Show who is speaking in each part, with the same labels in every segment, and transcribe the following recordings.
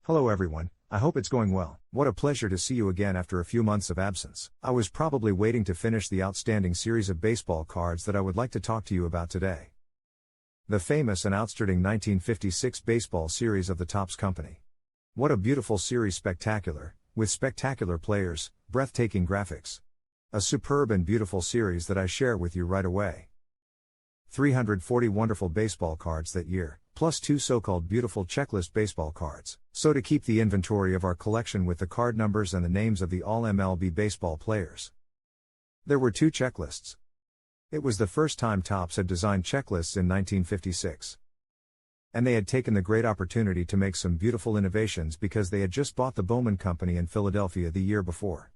Speaker 1: Hello everyone, I hope it's going well. What a pleasure to see you again after a few months of absence. I was probably waiting to finish the outstanding series of baseball cards that I would like to talk to you about today. The famous and outstanding 1956 baseball series of the Topps Company. What a beautiful series, spectacular, with spectacular players, breathtaking graphics. A superb and beautiful series that I share with you right away. 340 wonderful baseball cards that year, plus 2 so-called beautiful checklist baseball cards. So to keep the inventory of our collection with the card numbers and the names of the all-MLB baseball players. There were 2 checklists. It was the first time Topps had designed checklists in 1956. And they had taken the great opportunity to make some beautiful innovations because they had just bought the Bowman Company in Philadelphia the year before.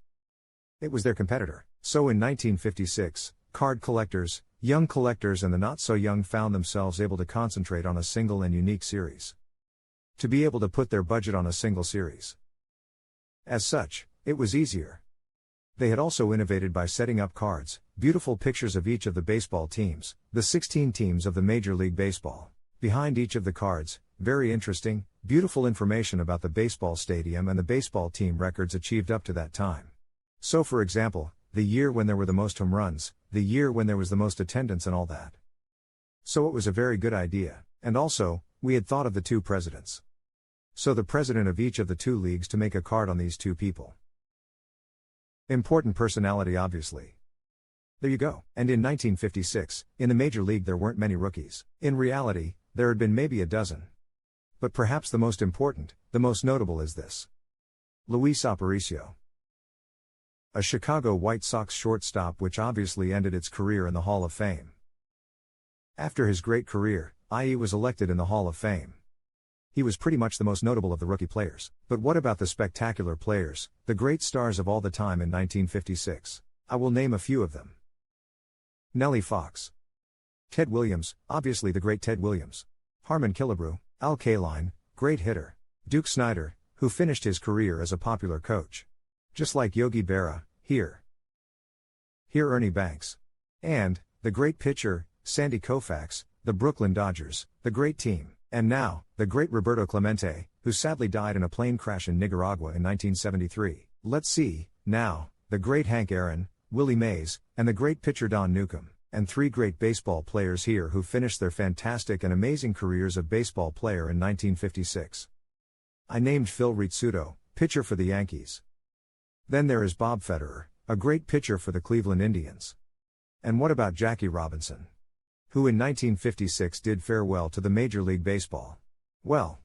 Speaker 1: It was their competitor. So in 1956, card collectors, young collectors and the not-so-young found themselves able to concentrate on a single and unique series. To be able to put their budget on a single series. As such, it was easier. They had also innovated by setting up cards, beautiful pictures of each of the baseball teams, the 16 teams of the Major League Baseball. Behind each of the cards, very interesting, beautiful information about the baseball stadium and the baseball team records achieved up to that time. So for example, the year when there were the most home runs, the year when there was the most attendance and all that. So it was a very good idea, and also, we had thought of the 2 presidents. So the president of each of the 2 leagues to make a card on these 2 people. Important personality obviously. There you go. And in 1956, in the Major League there weren't many rookies. In reality, there had been maybe a dozen. But perhaps the most important, the most notable is this. Luis Aparicio. A Chicago White Sox shortstop which obviously ended its career in the Hall of Fame. After his great career, IE was elected in the Hall of Fame. He was pretty much the most notable of the rookie players. But what about the spectacular players, the great stars of all the time in 1956? I will name a few of them. Nellie Fox. Ted Williams, obviously the great Ted Williams. Harmon Killebrew, Al Kaline, great hitter. Duke Snider, who finished his career as a popular coach. Just like Yogi Berra, here Ernie Banks. And, the great pitcher, Sandy Koufax, the Brooklyn Dodgers, the great team. And now, the great Roberto Clemente, who sadly died in a plane crash in Nicaragua in 1973. Let's see, now, the great Hank Aaron, Willie Mays, and the great pitcher Don Newcombe, and 3 great baseball players here who finished their fantastic and amazing careers of baseball player in 1956. I named Phil Rizzuto, pitcher for the Yankees. Then there is Bob Federer, a great pitcher for the Cleveland Indians. And what about Jackie Robinson? Who in 1956 did farewell to the Major League Baseball. Well,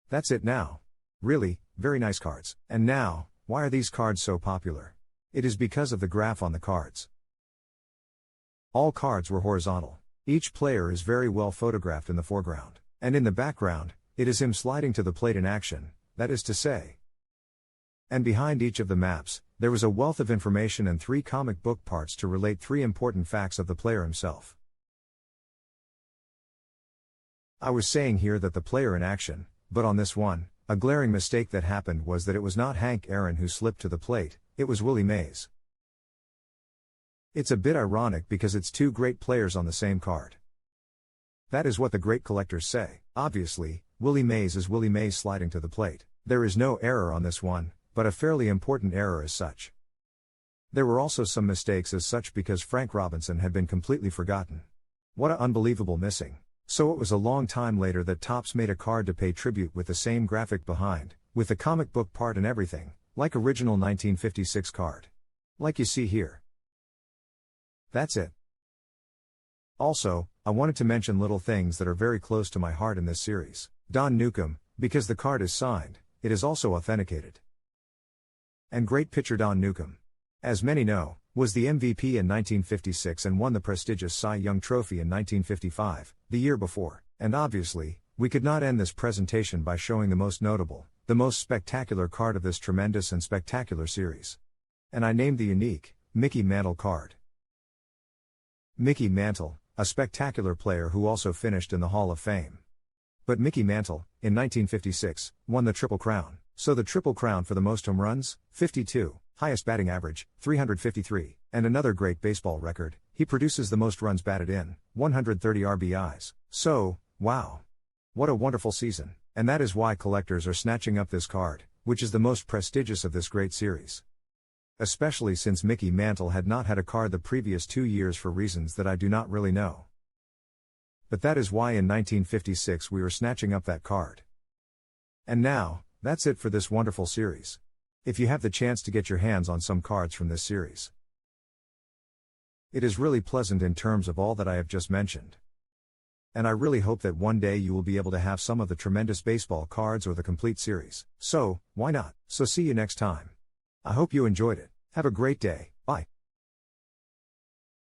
Speaker 1: that's it now. Really, very nice cards. And now, why are these cards so popular? It is because of the graph on the cards. All cards were horizontal. Each player is very well photographed in the foreground. And in the background, it is him sliding to the plate in action, that is to say. And behind each of the maps, there was a wealth of information and 3 comic book parts to relate 3 important facts of the player himself. I was saying here that the player in action, but on this one, a glaring mistake that happened was that it was not Hank Aaron who slipped to the plate, it was Willie Mays. It's a bit ironic because it's 2 great players on the same card. That is what the great collectors say. Obviously, Willie Mays is Willie Mays sliding to the plate. There is no error on this one, but a fairly important error as such. There were also some mistakes as such because Frank Robinson had been completely forgotten. What a unbelievable missing. So it was a long time later that Topps made a card to pay tribute with the same graphic behind, with the comic book part and everything, like original 1956 card. Like you see here. That's it. Also, I wanted to mention little things that are very close to my heart in this series. Don Newcombe, because the card is signed, it is also authenticated. And great pitcher Don Newcombe, as many know, was the MVP in 1956 and won the prestigious Cy Young Trophy in 1955, the year before. And obviously, we could not end this presentation by showing the most notable, the most spectacular card of this tremendous and spectacular series. And I named the unique, Mickey Mantle card. Mickey Mantle, a spectacular player who also finished in the Hall of Fame. But Mickey Mantle, in 1956, won the Triple Crown. So the Triple Crown for the most home runs, 52, highest batting average, 353, and another great baseball record, he produces the most runs batted in, 130 RBIs. So, wow. What a wonderful season. And that is why collectors are snatching up this card, which is the most prestigious of this great series. Especially since Mickey Mantle had not had a card the previous 2 years for reasons that I do not really know. But that is why in 1956 we were snatching up that card. And now, that's it for this wonderful series. If you have the chance to get your hands on some cards from this series, it is really pleasant in terms of all that I have just mentioned. And I really hope that one day you will be able to have some of the tremendous baseball cards or the complete series. So, why not? So see you next time. I hope you enjoyed it. Have a great day.